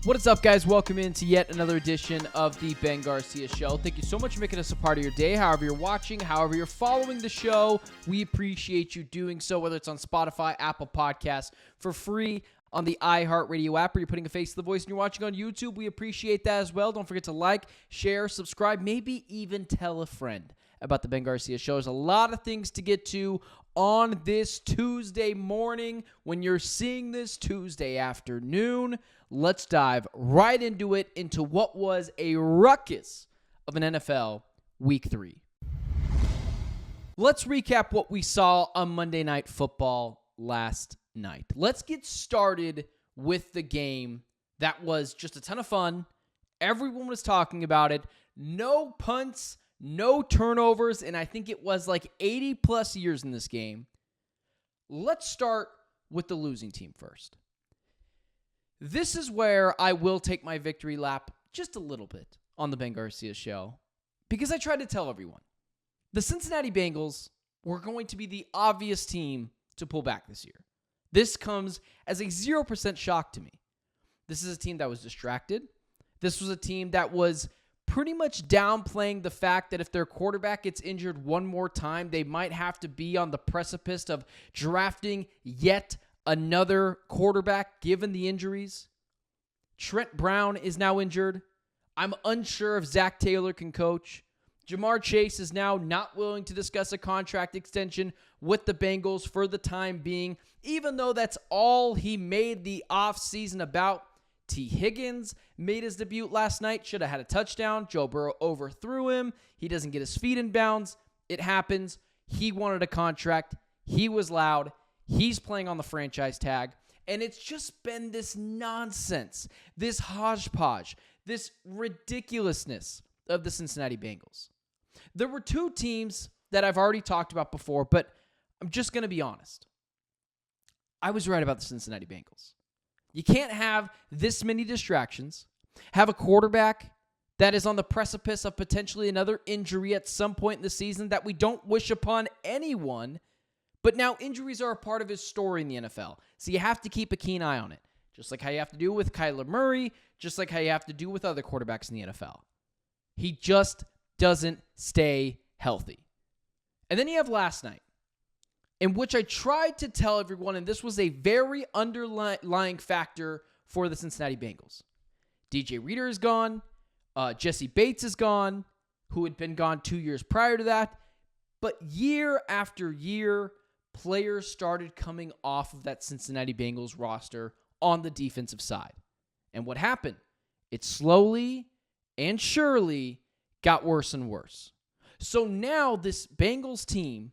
What is up, guys? Welcome into yet another edition of the Ben Garcia Show. Thank you so much for making us a part of your day. However you're watching, however you're following the show, we appreciate you doing so, whether it's on Spotify, Apple Podcasts, for free on the iHeartRadio app, or you're putting a face to the voice and you're watching on YouTube. We appreciate that as well. Don't forget to like, share, subscribe, maybe even tell a friend about the Ben Garcia Show. There's a lot of things to get to on this Tuesday morning. When you're seeing this Tuesday afternoon, let's dive right into it, into what was a ruckus of an NFL Week 3. Let's recap what we saw on Monday Night Football last night. Let's get started with the game that was just a ton of fun. Everyone was talking about it. No punts, no turnovers, and I think it was like 80-plus years in this game. Let's start with the losing team first. This is where I will take my victory lap just a little bit on the Ben Garcia Show, because I tried to tell everyone the Cincinnati Bengals were going to be the obvious team to pull back this year. This comes as a 0% shock to me. This is a team that was distracted. This was a team that was pretty much downplaying the fact that if their quarterback gets injured one more time, they might have to be on the precipice of drafting yet another quarterback given the injuries. Trent Brown is now injured. I'm unsure if Zach Taylor can coach. Jamar Chase is now not willing to discuss a contract extension with the Bengals for the time being, even though that's all he made the offseason about. T. Higgins made his debut last night, should have had a touchdown. Joe Burrow overthrew him. He doesn't get his feet in bounds. It happens. He wanted a contract. He was loud. He's playing on the franchise tag. And it's just been this nonsense, this hodgepodge, this ridiculousness of the Cincinnati Bengals. There were two teams that I've already talked about before, but I'm just going to be honest. I was right about the Cincinnati Bengals. You can't have this many distractions, have a quarterback that is on the precipice of potentially another injury at some point in the season that we don't wish upon anyone, but now injuries are a part of his story in the NFL. So you have to keep a keen eye on it, just like how you have to do with Kyler Murray, just like how you have to do with other quarterbacks in the NFL. He just doesn't stay healthy. And then you have last night, in which I tried to tell everyone, and this was a very underlying factor for the Cincinnati Bengals. DJ Reader is gone. Jesse Bates is gone, who had been gone 2 years prior to that. But year after year, players started coming off of that Cincinnati Bengals roster on the defensive side. And what happened? It slowly and surely got worse and worse. So now this Bengals team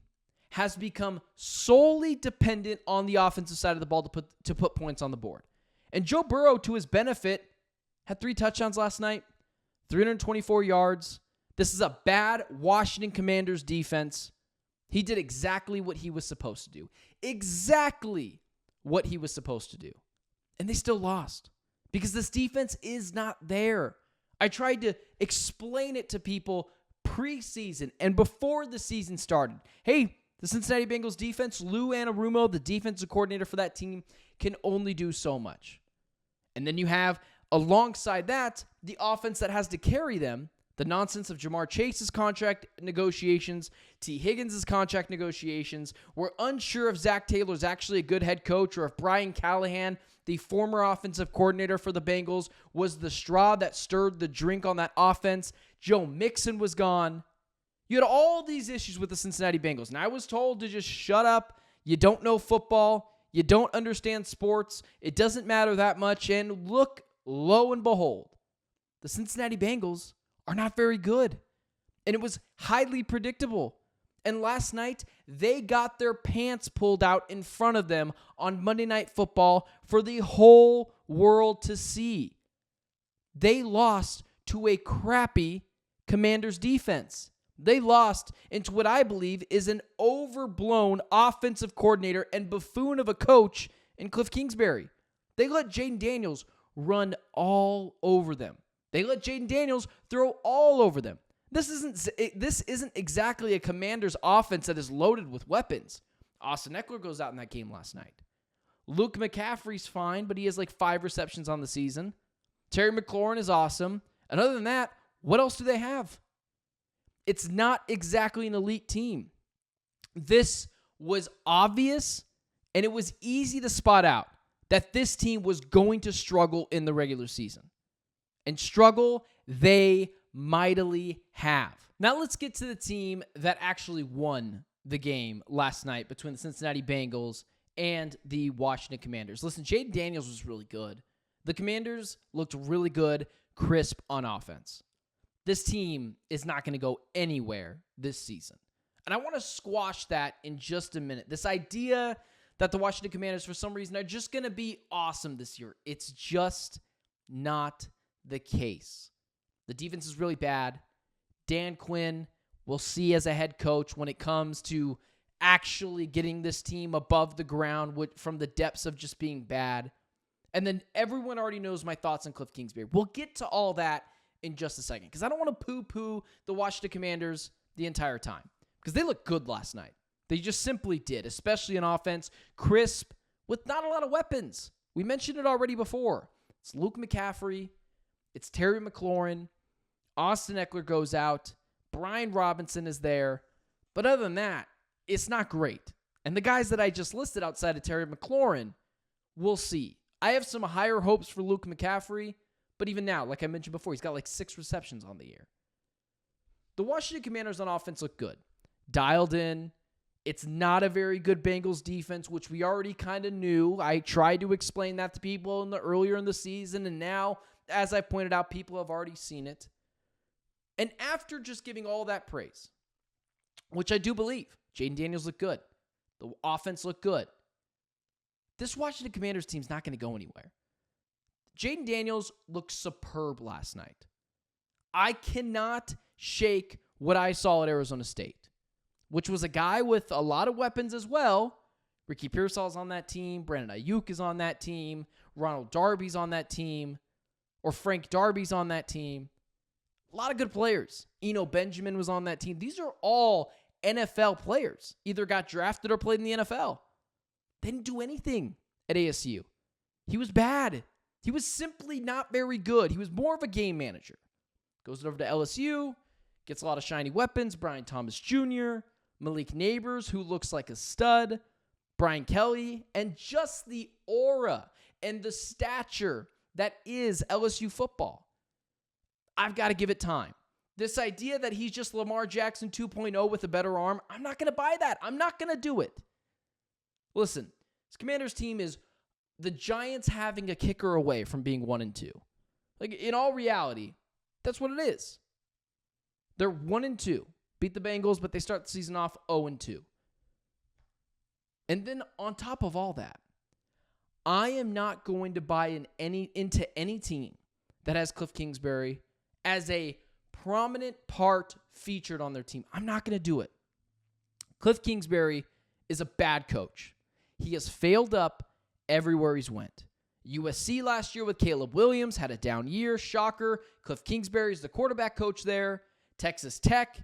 has become solely dependent on the offensive side of the ball to put points on the board. And Joe Burrow, to his benefit, had 3 touchdowns last night, 324 yards. This is a bad Washington Commanders defense. He did exactly what he was supposed to do. Exactly what he was supposed to do. And they still lost because this defense is not there. I tried to explain it to people preseason and before the season started. Hey, the Cincinnati Bengals defense, Lou Anarumo, the defensive coordinator for that team, can only do so much. And then you have, alongside that, the offense that has to carry them, the nonsense of Jamar Chase's contract negotiations, T. Higgins' contract negotiations. We're unsure if Zach Taylor is actually a good head coach or if Brian Callahan, the former offensive coordinator for the Bengals, was the straw that stirred the drink on that offense. Joe Mixon was gone. You had all these issues with the Cincinnati Bengals, and I was told to just shut up. You don't know football. You don't understand sports. It doesn't matter that much. And look, lo and behold, the Cincinnati Bengals are not very good. And it was highly predictable. And last night, they got their pants pulled out in front of them on Monday Night Football for the whole world to see. They lost to a crappy Commanders defense. They lost into what I believe is an overblown offensive coordinator and buffoon of a coach in Cliff Kingsbury. They let Jayden Daniels run all over them. They let Jayden Daniels throw all over them. This isn't exactly a Commanders offense that is loaded with weapons. Austin Eckler goes out in that game last night. Luke McCaffrey's fine, but he has like 5 receptions on the season. Terry McLaurin is awesome. And other than that, what else do they have? It's not exactly an elite team. This was obvious, and it was easy to spot out that this team was going to struggle in the regular season. And struggle they mightily have. Now let's get to the team that actually won the game last night between the Cincinnati Bengals and the Washington Commanders. Listen, Jayden Daniels was really good. The Commanders looked really good, crisp on offense. This team is not going to go anywhere this season. And I want to squash that in just a minute. This idea that the Washington Commanders, for some reason, are just going to be awesome this year. It's just not the case. The defense is really bad. Dan Quinn, we'll see as a head coach when it comes to actually getting this team above the ground from the depths of just being bad. And then everyone already knows my thoughts on Cliff Kingsbury. We'll get to all that in just a second because I don't want to poo-poo the Washington Commanders the entire time because they looked good last night. They just simply did, especially in offense, crisp with not a lot of weapons. We mentioned it already before. It's Luke McCaffrey. It's Terry McLaurin. Austin Eckler goes out. Brian Robinson is there. But other than that, it's not great. And the guys that I just listed outside of Terry McLaurin, we'll see. I have some higher hopes for Luke McCaffrey, but even now, like I mentioned before, he's got like 6 receptions on the year. The Washington Commanders on offense look good. Dialed in. It's not a very good Bengals defense, which we already kind of knew. I tried to explain that to people earlier in the season, and now, as I pointed out, people have already seen it. And after just giving all that praise, which I do believe, Jayden Daniels looked good. The offense looked good. This Washington Commanders team's not going to go anywhere. Jayden Daniels looked superb last night. I cannot shake what I saw at Arizona State, which was a guy with a lot of weapons as well. Ricky Pearsall's on that team. Brandon Ayuk is on that team. Ronald Darby's on that team. Or Frank Darby's on that team. A lot of good players. Eno Benjamin was on that team. These are all NFL players. Either got drafted or played in the NFL. They didn't do anything at ASU. He was bad. He was simply not very good. He was more of a game manager. Goes over to LSU. Gets a lot of shiny weapons. Brian Thomas Jr., Malik Neighbors, who looks like a stud. Brian Kelly. And just the aura and the stature that is LSU football. I've got to give it time. This idea that he's just Lamar Jackson 2.0 with a better arm, I'm not going to buy that. I'm not going to do it. Listen, this Commanders team is the Giants having a kicker away from being 1-2. Like, in all reality, that's what it is. They're 1-2. Beat the Bengals, but they start the season off 0-2. And then on top of all that, I am not going to buy into any team that has Cliff Kingsbury as a prominent part featured on their team. I'm not going to do it. Cliff Kingsbury is a bad coach. He has failed up everywhere he's went. USC last year with Caleb Williams had a down year. Shocker. Cliff Kingsbury is the quarterback coach there. Texas Tech,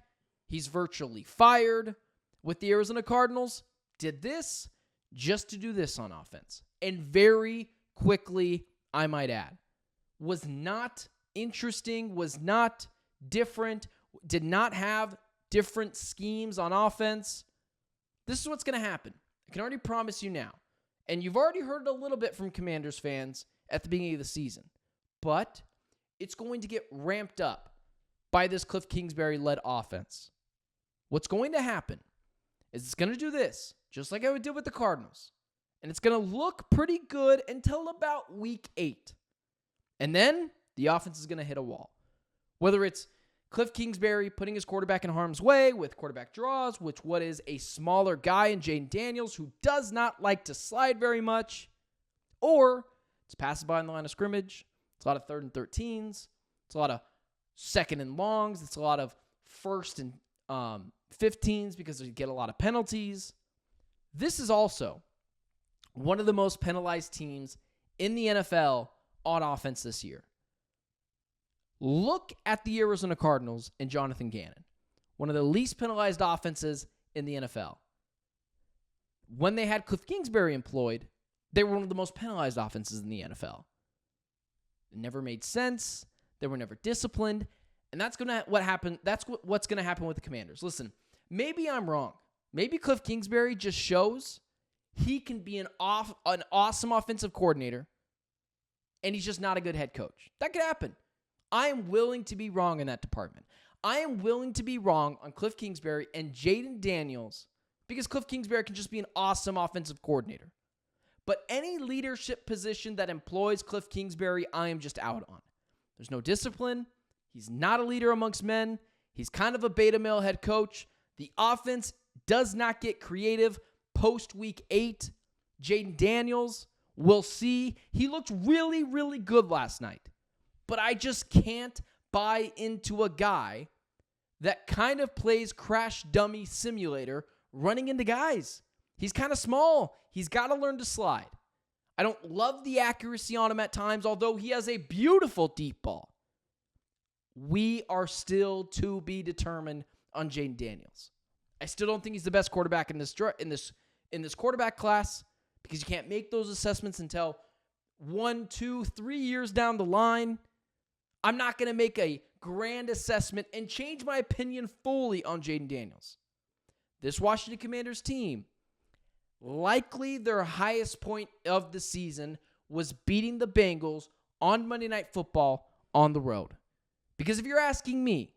he's virtually fired. With the Arizona Cardinals, did this just to do this on offense. And very quickly, I might add, was not interesting, was not different, did not have different schemes on offense. This is what's going to happen. I can already promise you now. And you've already heard a little bit from Commanders fans at the beginning of the season. But it's going to get ramped up by this Cliff Kingsbury-led offense. What's going to happen is it's going to do this, just like I did with the Cardinals. And it's going to look pretty good until about week 8. And then the offense is going to hit a wall. Whether it's Cliff Kingsbury putting his quarterback in harm's way with quarterback draws, what is a smaller guy in Jayden Daniels who does not like to slide very much, or it's passing by in the line of scrimmage. It's a lot of 3rd and 13s. It's a lot of 2nd and longs. It's a lot of 1st and 15s because you get a lot of penalties. This is also one of the most penalized teams in the NFL on offense this year. Look at the Arizona Cardinals and Jonathan Gannon, one of the least penalized offenses in the NFL. When they had Cliff Kingsbury employed, they were one of the most penalized offenses in the NFL. It never made sense. They were never disciplined. And that's what's going to happen with the Commanders. Listen, maybe I'm wrong. Maybe Cliff Kingsbury just shows he can be an awesome offensive coordinator, and he's just not a good head coach. That could happen. I am willing to be wrong in that department. I am willing to be wrong on Cliff Kingsbury and Jayden Daniels because Cliff Kingsbury can just be an awesome offensive coordinator. But any leadership position that employs Cliff Kingsbury, I am just out on. There's no discipline. He's not a leader amongst men. He's kind of a beta male head coach. The offense does not get creative post week 8. Jayden Daniels, we'll see. He looked really, really good last night. But I just can't buy into a guy that kind of plays crash dummy simulator running into guys. He's kind of small. He's got to learn to slide. I don't love the accuracy on him at times, although he has a beautiful deep ball. We are still to be determined on Jayden Daniels. I still don't think he's the best quarterback in this quarterback class because you can't make those assessments until 1, 2, 3 years down the line. I'm not going to make a grand assessment and change my opinion fully on Jayden Daniels. This Washington Commanders team, likely their highest point of the season was beating the Bengals on Monday Night Football on the road. Because if you're asking me,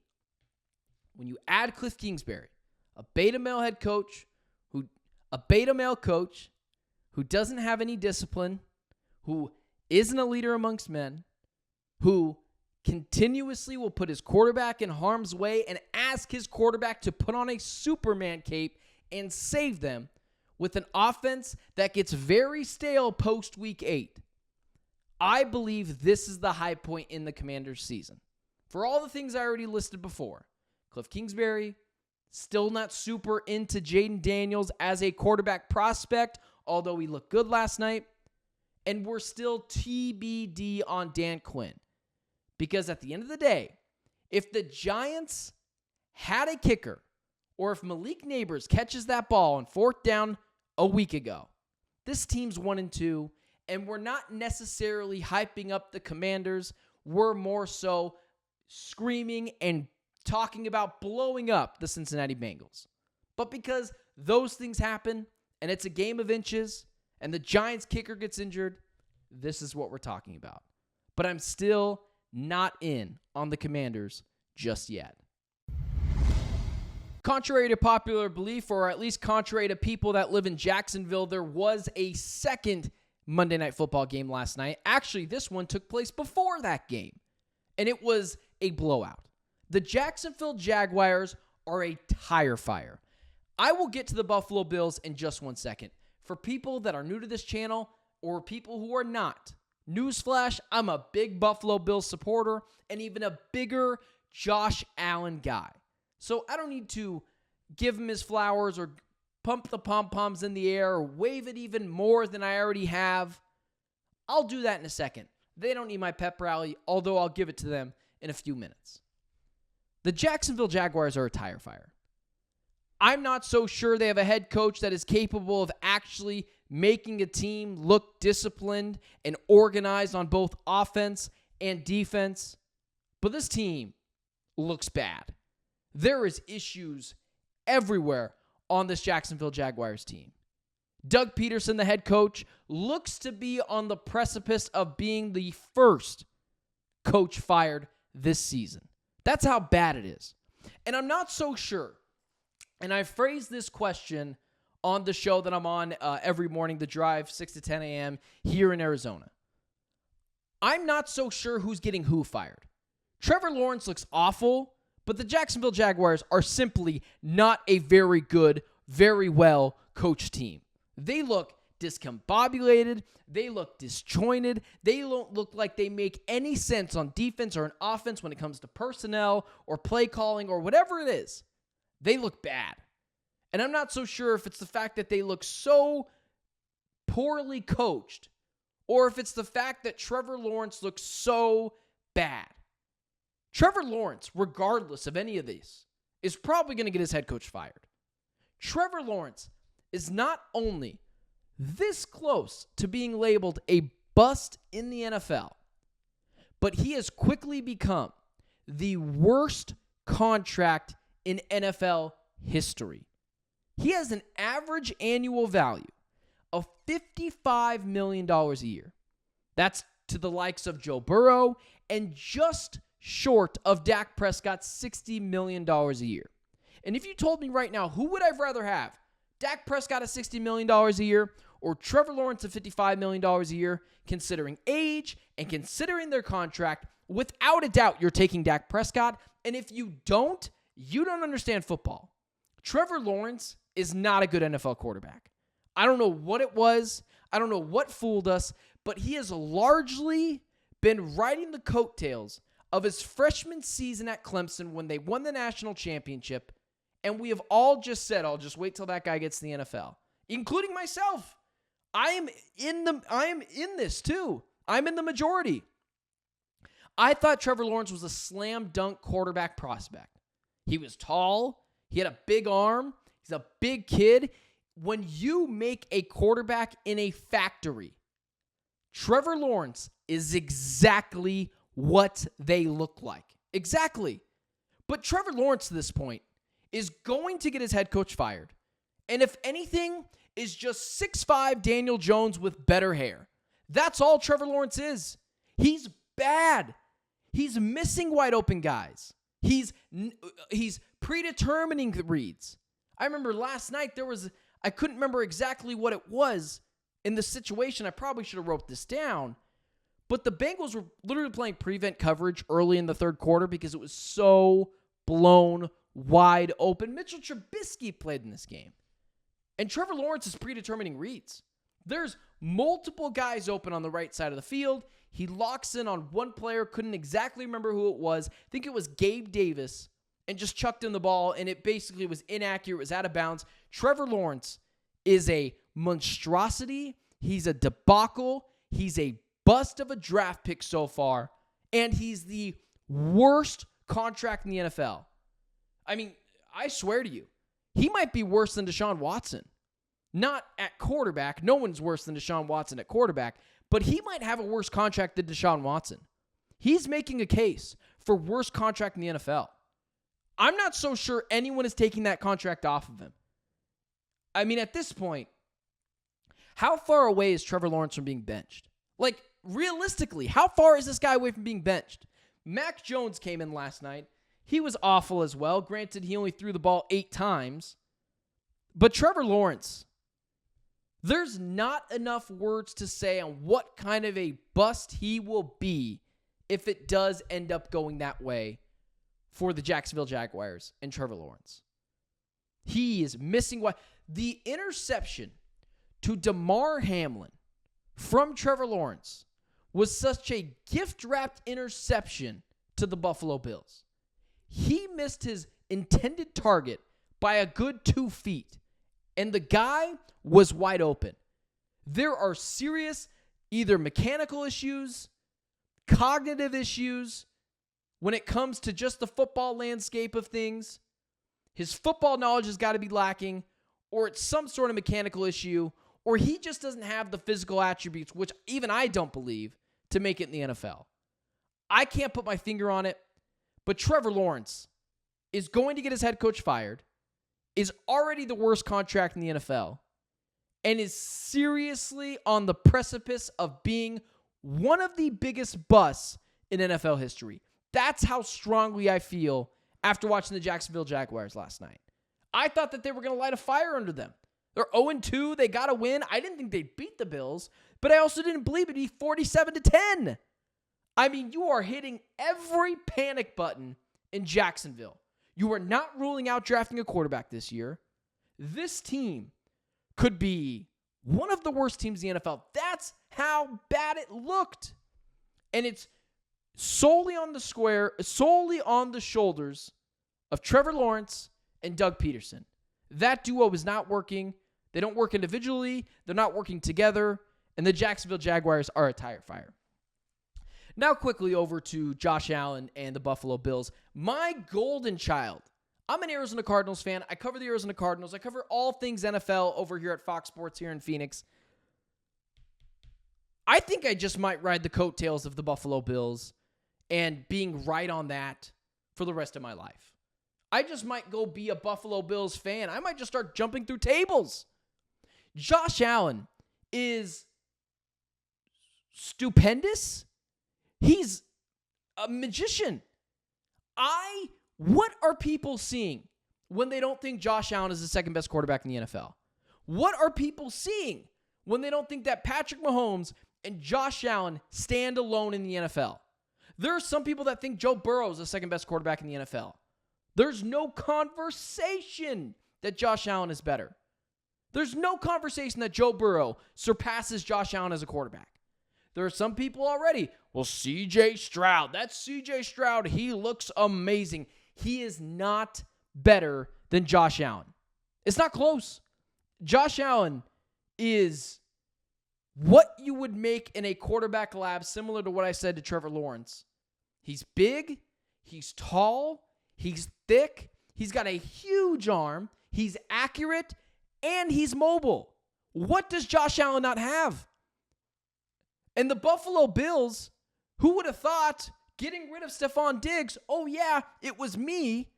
when you add Cliff Kingsbury, a beta male coach who doesn't have any discipline, who isn't a leader amongst men, who continuously will put his quarterback in harm's way and ask his quarterback to put on a Superman cape and save them with an offense that gets very stale post week 8. I believe this is the high point in the Commanders season. For all the things I already listed before, Cliff Kingsbury, still not super into Jayden Daniels as a quarterback prospect, although he looked good last night. And we're still TBD on Dan Quinn. Because at the end of the day, if the Giants had a kicker, or if Malik Neighbors catches that ball on 4th down a week ago, this team's 1-2, and we're not necessarily hyping up the Commanders. We're more so screaming and talking about blowing up the Cincinnati Bengals. But because those things happen, and it's a game of inches, and the Giants kicker gets injured, this is what we're talking about. But I'm still not in on the Commanders just yet. Contrary to popular belief, or at least contrary to people that live in Jacksonville, there was a second Monday Night Football game last night. Actually, this one took place before that game, and it was a blowout. The Jacksonville Jaguars are a tire fire. I will get to the Buffalo Bills in just 1 second. For people that are new to this channel or people who are not, newsflash, I'm a big Buffalo Bills supporter and even a bigger Josh Allen guy. So I don't need to give him his flowers or pump the pom-poms in the air or wave it even more than I already have. I'll do that in a second. They don't need my pep rally, although I'll give it to them in a few minutes. The Jacksonville Jaguars are a tire fire. I'm not so sure they have a head coach that is capable of actually making a team look disciplined and organized on both offense and defense. But this team looks bad. There is issues everywhere on this Jacksonville Jaguars team. Doug Peterson, the head coach, looks to be on the precipice of being the first coach fired this season. That's how bad it is. And I'm not so sure. And I phrased this question on the show that I'm on every morning, The Drive, 6 to 10 a.m. here in Arizona. I'm not so sure who's getting who fired. Trevor Lawrence looks awful, but the Jacksonville Jaguars are simply not a very good, very well coached team. They look discombobulated. They look disjointed. They don't look like they make any sense on defense or on offense when it comes to personnel or play calling or whatever it is. They look bad. And I'm not so sure if it's the fact that they look so poorly coached or if it's the fact that Trevor Lawrence looks so bad. Trevor Lawrence, regardless of any of these, is probably going to get his head coach fired. Trevor Lawrence is not only this close to being labeled a bust in the NFL, but he has quickly become the worst contract in NFL history. He has an average annual value of $55 million a year. That's to the likes of Joe Burrow and just short of Dak Prescott's $60 million a year. And if you told me right now, who would I rather have? Dak Prescott at $60 million a year or Trevor Lawrence at $55 million a year, considering age and considering their contract, without a doubt, you're taking Dak Prescott. And if you don't understand football. Trevor Lawrence is not a good NFL quarterback. I don't know what it was. I don't know what fooled us, but he has largely been riding the coattails of his freshman season at Clemson when they won the national championship. And we have all just said, I'll just wait till that guy gets to the NFL, including myself. I am in this too. I'm in the majority. I thought Trevor Lawrence was a slam dunk quarterback prospect. He was tall. He had a big arm. He's a big kid. When you make a quarterback in a factory, Trevor Lawrence is exactly what they look like. Exactly. But Trevor Lawrence, to this point, is going to get his head coach fired. And if anything, is just 6'5" Daniel Jones with better hair. That's all Trevor Lawrence is. He's bad. He's missing wide open guys. He's predetermining the reads. I remember last night I couldn't remember exactly what it was in the situation. I probably should have wrote this down. But the Bengals were literally playing prevent coverage early in the third quarter because it was so blown wide open. Mitchell Trubisky played in this game. And Trevor Lawrence is predetermining reads. There's multiple guys open on the right side of the field. He locks in on one player, couldn't exactly remember who it was. I think it was Gabe Davis, and just chucked in the ball, and it basically was inaccurate, it was out of bounds. Trevor Lawrence is a monstrosity. He's a debacle. He's a bust of a draft pick so far, and he's the worst contract in the NFL. I mean, I swear to you, he might be worse than Deshaun Watson. Not at quarterback. No one's worse than Deshaun Watson at quarterback, but he might have a worse contract than Deshaun Watson. He's making a case for worst contract in the NFL. I'm not so sure anyone is taking that contract off of him. I mean, at this point, how far away is Trevor Lawrence from being benched? Like, realistically, how far is this guy away from being benched? Mac Jones came in last night. He was awful as well. Granted, he only threw the ball 8 times. But Trevor Lawrence, there's not enough words to say on what kind of a bust he will be if it does end up going that way for the Jacksonville Jaguars and Trevor Lawrence. He is missing the interception to Damar Hamlin from Trevor Lawrence was such a gift-wrapped interception to the Buffalo Bills. He missed his intended target by a good 2 feet, and the guy was wide open. There are serious either mechanical issues, cognitive issues when it comes to just the football landscape of things. His football knowledge has got to be lacking, or it's some sort of mechanical issue, or he just doesn't have the physical attributes, which even I don't believe, to make it in the NFL. I can't put my finger on it, but Trevor Lawrence is going to get his head coach fired, is already the worst contract in the NFL, and is seriously on the precipice of being one of the biggest busts in NFL history. That's how strongly I feel after watching the Jacksonville Jaguars last night. I thought that they were going to light a fire under them. They're 0-2. They got to win. I didn't think they'd beat the Bills, but I also didn't believe it'd be 47-10. I mean, you are hitting every panic button in Jacksonville. You are not ruling out drafting a quarterback this year. This team could be one of the worst teams in the NFL. That's how bad it looked. And it's solely on the shoulders of Trevor Lawrence and Doug Peterson. That duo is not working. They don't work individually. They're not working together. And the Jacksonville Jaguars are a tire fire. Now quickly over to Josh Allen and the Buffalo Bills. My golden child. I'm an Arizona Cardinals fan. I cover the Arizona Cardinals. I cover all things NFL over here at Fox Sports here in Phoenix. I think I just might ride the coattails of the Buffalo Bills and being right on that for the rest of my life. I just might go be a Buffalo Bills fan. I might just start jumping through tables. Josh Allen is stupendous. He's a magician. What are people seeing when they don't think Josh Allen is the second best quarterback in the NFL? What are people seeing when they don't think that Patrick Mahomes and Josh Allen stand alone in the NFL? There are some people that think Joe Burrow is the second best quarterback in the NFL. There's no conversation that Josh Allen is better. There's no conversation that Joe Burrow surpasses Josh Allen as a quarterback. There are some people already, well, C.J. Stroud. That's C.J. Stroud. He looks amazing. He is not better than Josh Allen. It's not close. Josh Allen is what you would make in a quarterback lab, similar to what I said to Trevor Lawrence. He's big, he's tall, he's thick, he's got a huge arm, he's accurate, and he's mobile. What does Josh Allen not have? And the Buffalo Bills, who would have thought getting rid of Stephon Diggs, oh yeah, it was me,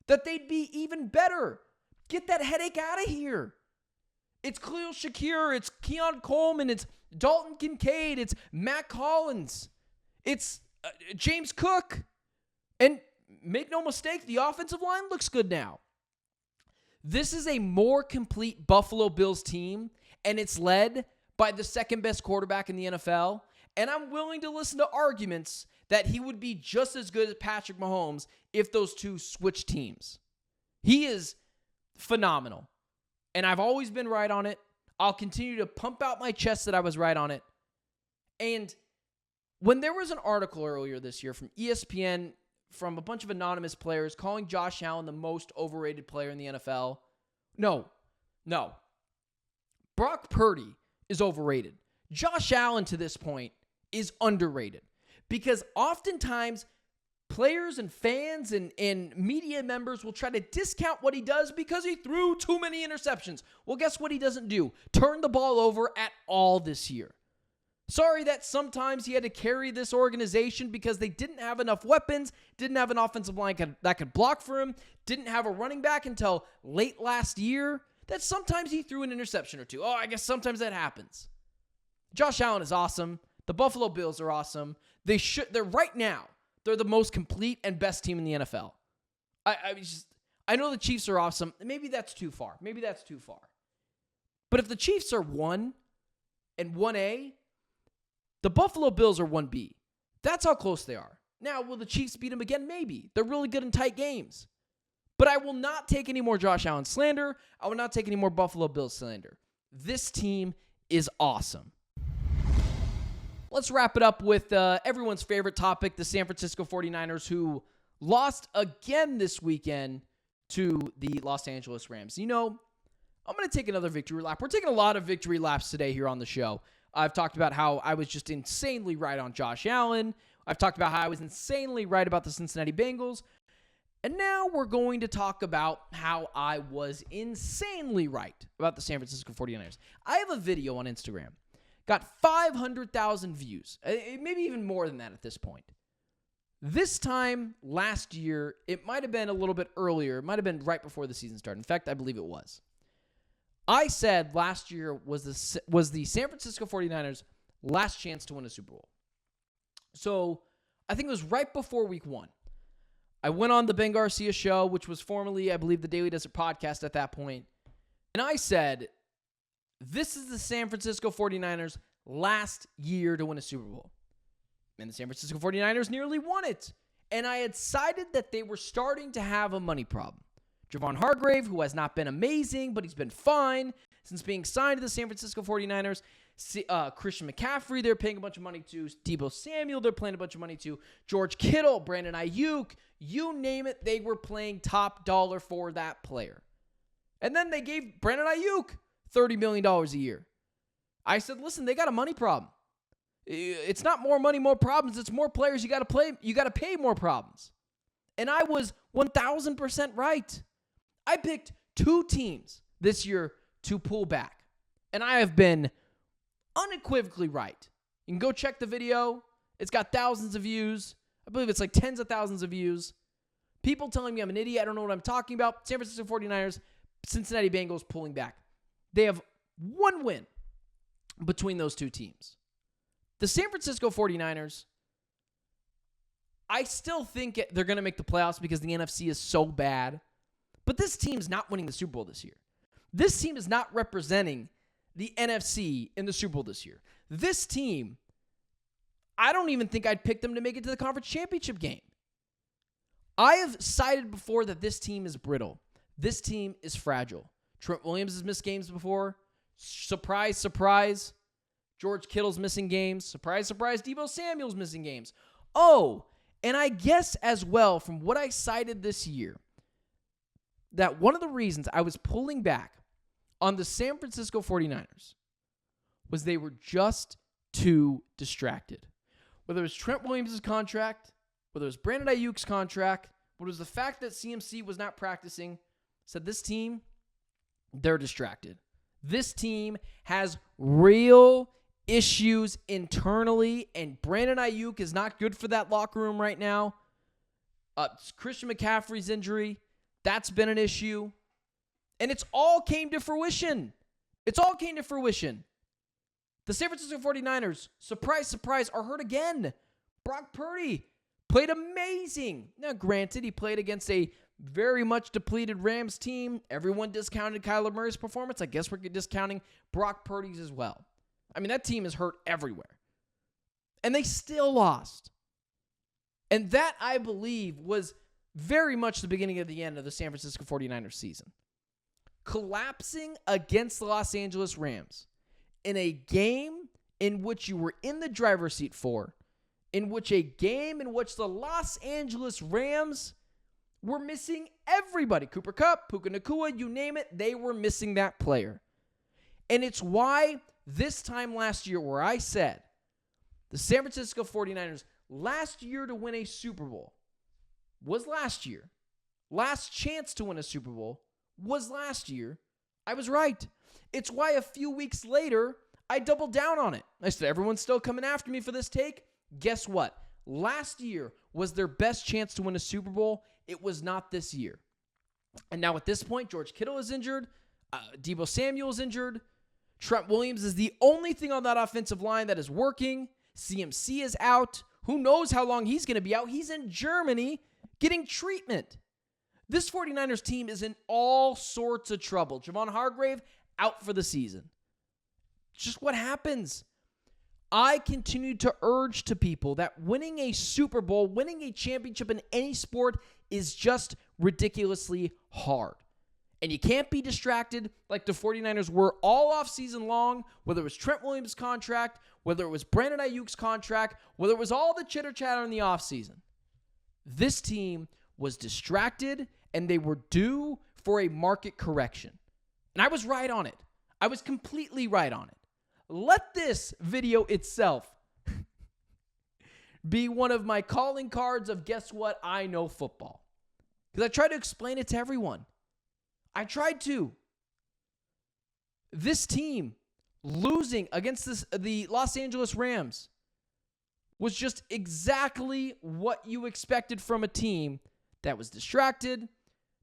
that they'd be even better. Get that headache out of here. It's Khalil Shakir, it's Keon Coleman, it's Dalton Kincaid, it's Matt Collins, it's James Cook. And make no mistake, the offensive line looks good now. This is a more complete Buffalo Bills team, and it's led by the second best quarterback in the NFL. And I'm willing to listen to arguments that he would be just as good as Patrick Mahomes if those two switch teams. He is phenomenal. And I've always been right on it. I'll continue to pump out my chest that I was right on it. And when there was an article earlier this year from ESPN, from a bunch of anonymous players calling Josh Allen the most overrated player in the NFL, no. Brock Purdy is overrated. Josh Allen, to this point, is underrated. Because oftentimes, players and fans and media members will try to discount what he does because he threw too many interceptions. Well, guess what he doesn't do? Turn the ball over at all this year. Sorry that sometimes he had to carry this organization because they didn't have enough weapons, didn't have an offensive line that could block for him, didn't have a running back until late last year, that sometimes he threw an interception or two. Oh, I guess sometimes that happens. Josh Allen is awesome. The Buffalo Bills are awesome. They're right now, they're the most complete and best team in the NFL. I know the Chiefs are awesome. Maybe that's too far. But if the Chiefs are 1 and 1A, the Buffalo Bills are 1B. That's how close they are. Now, will the Chiefs beat them again? Maybe. They're really good in tight games. But I will not take any more Josh Allen slander. I will not take any more Buffalo Bills slander. This team is awesome. Let's wrap it up with everyone's favorite topic, the San Francisco 49ers, who lost again this weekend to the Los Angeles Rams. You know, I'm going to take another victory lap. We're taking a lot of victory laps today here on the show. I've talked about how I was just insanely right on Josh Allen. I've talked about how I was insanely right about the Cincinnati Bengals. And now we're going to talk about how I was insanely right about the San Francisco 49ers. I have a video on Instagram. Got 500,000 views. Maybe even more than that at this point. This time last year, it might have been a little bit earlier. It might have been right before the season started. In fact, I believe it was. I said last year was the San Francisco 49ers' last chance to win a Super Bowl. So I think it was right before week 1. I went on the Ben Garcia Show, which was formerly, I believe, the Daily Desert Podcast at that point. And I said, this is the San Francisco 49ers' last year to win a Super Bowl. And the San Francisco 49ers nearly won it. And I had cited that they were starting to have a money problem. Javon Hargrave, who has not been amazing, but he's been fine since being signed to the San Francisco 49ers. Christian McCaffrey, they're paying a bunch of money to. Deebo Samuel, they're paying a bunch of money to. George Kittle, Brandon Ayuk, you name it, they were playing top dollar for that player. And then they gave Brandon Ayuk $30 million a year. I said, listen, they got a money problem. It's not more money, more problems. It's more players. You got to pay more problems. And I was 1,000% right. I picked 2 teams this year to pull back. And I have been unequivocally right. You can go check the video. It's got thousands of views. I believe it's like tens of thousands of views. People telling me I'm an idiot. I don't know what I'm talking about. San Francisco 49ers, Cincinnati Bengals pulling back. They have one win between those two teams. The San Francisco 49ers, I still think they're going to make the playoffs because the NFC is so bad. But this team's not winning the Super Bowl this year. This team is not representing the NFC in the Super Bowl this year. This team, I don't even think I'd pick them to make it to the conference championship game. I have cited before that this team is brittle. This team is fragile. Trent Williams has missed games before. Surprise, surprise. George Kittle's missing games. Surprise, surprise. Deebo Samuel's missing games. Oh, and I guess as well from what I cited this year, that one of the reasons I was pulling back on the San Francisco 49ers was they were just too distracted. Whether it was Trent Williams' contract, whether it was Brandon Ayuk's contract, whether it was the fact that CMC was not practicing, said this team, they're distracted. This team has real issues internally, and Brandon Ayuk is not good for that locker room right now. Christian McCaffrey's injury, that's been an issue. And it's all came to fruition. It's all came to fruition. The San Francisco 49ers, surprise, surprise, are hurt again. Brock Purdy played amazing. Now, granted, he played against a very much depleted Rams team. Everyone discounted Kyler Murray's performance. I guess we're discounting Brock Purdy's as well. I mean, that team is hurt everywhere. And they still lost. And that, I believe, was very much the beginning of the end of the San Francisco 49ers season. Collapsing against the Los Angeles Rams in a game in which you were in the driver's seat for, in which the Los Angeles Rams were missing everybody. Cooper Kupp, Puka Nacua, you name it, they were missing that player. And it's why this time last year where I said the San Francisco 49ers last year to win a Super Bowl was last year. Last chance to win a Super Bowl was last year. I was right. It's why a few weeks later, I doubled down on it. I said, everyone's still coming after me for this take. Guess what? Last year was their best chance to win a Super Bowl. It was not this year. And now at this point, George Kittle is injured. Deebo Samuel is injured. Trent Williams is the only thing on that offensive line that is working. CMC is out. Who knows how long he's going to be out? He's in Germany getting treatment. This 49ers team is in all sorts of trouble. Javon Hargrave out for the season. Just what happens. I continue to urge to people that winning a Super Bowl, winning a championship in any sport is just ridiculously hard. And you can't be distracted like the 49ers were all off season long, whether it was Trent Williams' contract, whether it was Brandon Ayuk's contract, whether it was all the chitter-chatter in the offseason. This team was distracted, and they were due for a market correction. And I was right on it. I was completely right on it. Let this video itself be one of my calling cards of guess what? I know football. Because I try to explain it to everyone. I tried to. This team losing against the Los Angeles Rams was just exactly what you expected from a team that was distracted,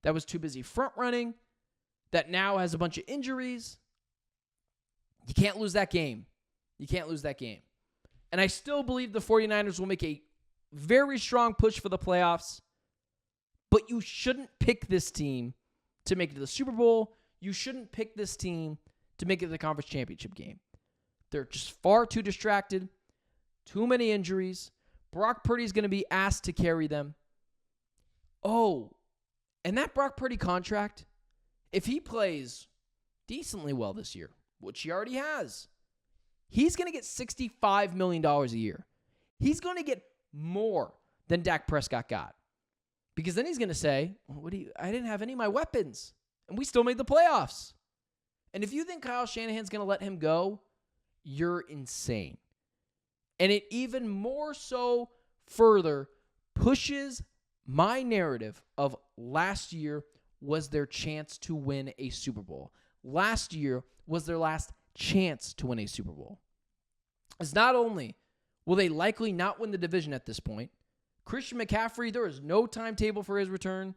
that was too busy front running, that now has a bunch of injuries. You can't lose that game. You can't lose that game. And I still believe the 49ers will make a very strong push for the playoffs, but you shouldn't pick this team to make it to the Super Bowl. You shouldn't pick this team to make it to the conference championship game. They're just far too distracted, too many injuries. Brock Purdy's going to be asked to carry them. Oh, and that Brock Purdy contract, if he plays decently well this year, which he already has, he's going to get $65 million a year. He's going to get more than Dak Prescott got. Because then he's going to say, I didn't have any of my weapons, and we still made the playoffs. And if you think Kyle Shanahan's going to let him go, you're insane. And it even more so further pushes my narrative of last year was their chance to win a Super Bowl. Last year was their last chance to win a Super Bowl. As not only will they likely not win the division at this point, Christian McCaffrey, there is no timetable for his return.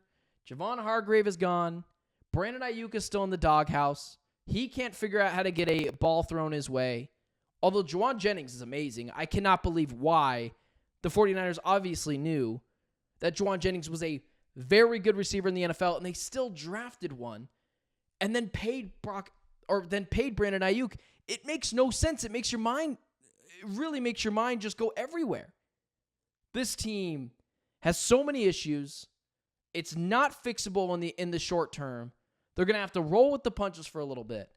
Javon Hargrave is gone. Brandon Ayuk is still in the doghouse. He can't figure out how to get a ball thrown his way. Although Juwan Jennings is amazing, I cannot believe why the 49ers obviously knew that Juwan Jennings was a very good receiver in the NFL, and they still drafted one and then paid Brandon Ayuk. It makes no sense. It really makes your mind just go everywhere. This team has so many issues. It's not fixable in the short term. They're going to have to roll with the punches for a little bit.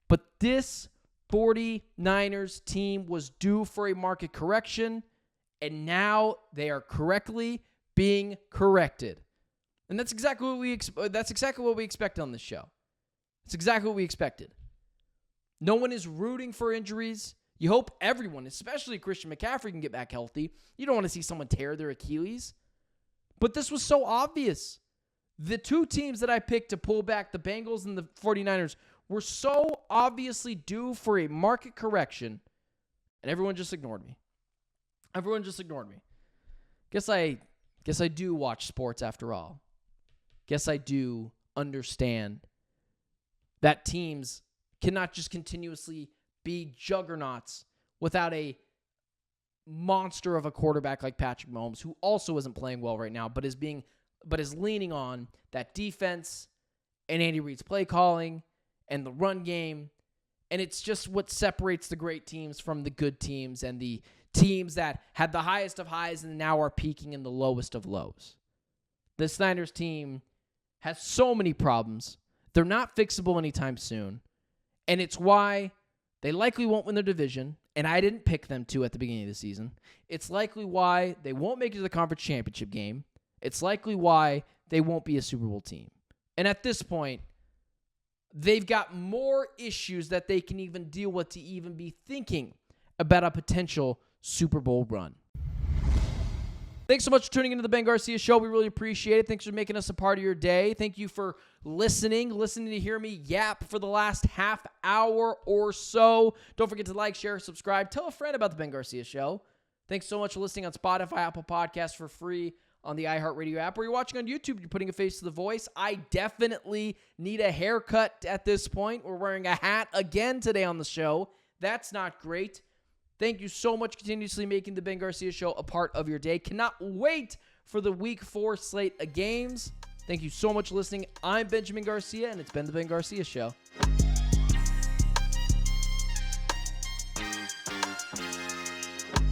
But this 49ers team was due for a market correction, and now they are correctly being corrected. And that's exactly what we expected on this show. That's exactly what we expected. No one is rooting for injuries. You hope everyone, especially Christian McCaffrey, can get back healthy. You don't want to see someone tear their Achilles. But this was so obvious. The two teams that I picked to pull back, the Bengals and the 49ers, were so obviously due for a market correction, and everyone just ignored me. Guess I do watch sports after all. Guess I do understand that teams cannot just continuously be juggernauts without a monster of a quarterback like Patrick Mahomes, who also isn't playing well right now, but is leaning on that defense and Andy Reid's play calling and the run game. And it's just what separates the great teams from the good teams and the teams that had the highest of highs and now are peaking in the lowest of lows. The Niners team has so many problems. They're not fixable anytime soon. And it's why they likely won't win their division. And I didn't pick them to at the beginning of the season. It's likely why they won't make it to the conference championship game. It's likely why they won't be a Super Bowl team. And at this point, they've got more issues that they can even deal with to even be thinking about a potential Super Bowl run. Thanks so much for tuning into the Ben Garcia Show. We really appreciate it. Thanks for making us a part of your day. Thank you for listening to hear me yap for the last half hour or so. Don't forget to like, share, subscribe. Tell a friend about the Ben Garcia Show. Thanks so much for listening on Spotify, Apple Podcasts for free, on the iHeartRadio app, or you're watching on YouTube, you're putting a face to the voice. I definitely need a haircut at this point. We're wearing a hat again today on the show. That's not great. Thank you so much for continuously making the Ben Garcia Show a part of your day. Cannot wait for the Week 4 slate of games. Thank you so much for listening. I'm Benjamin Garcia, and it's been the Ben Garcia Show.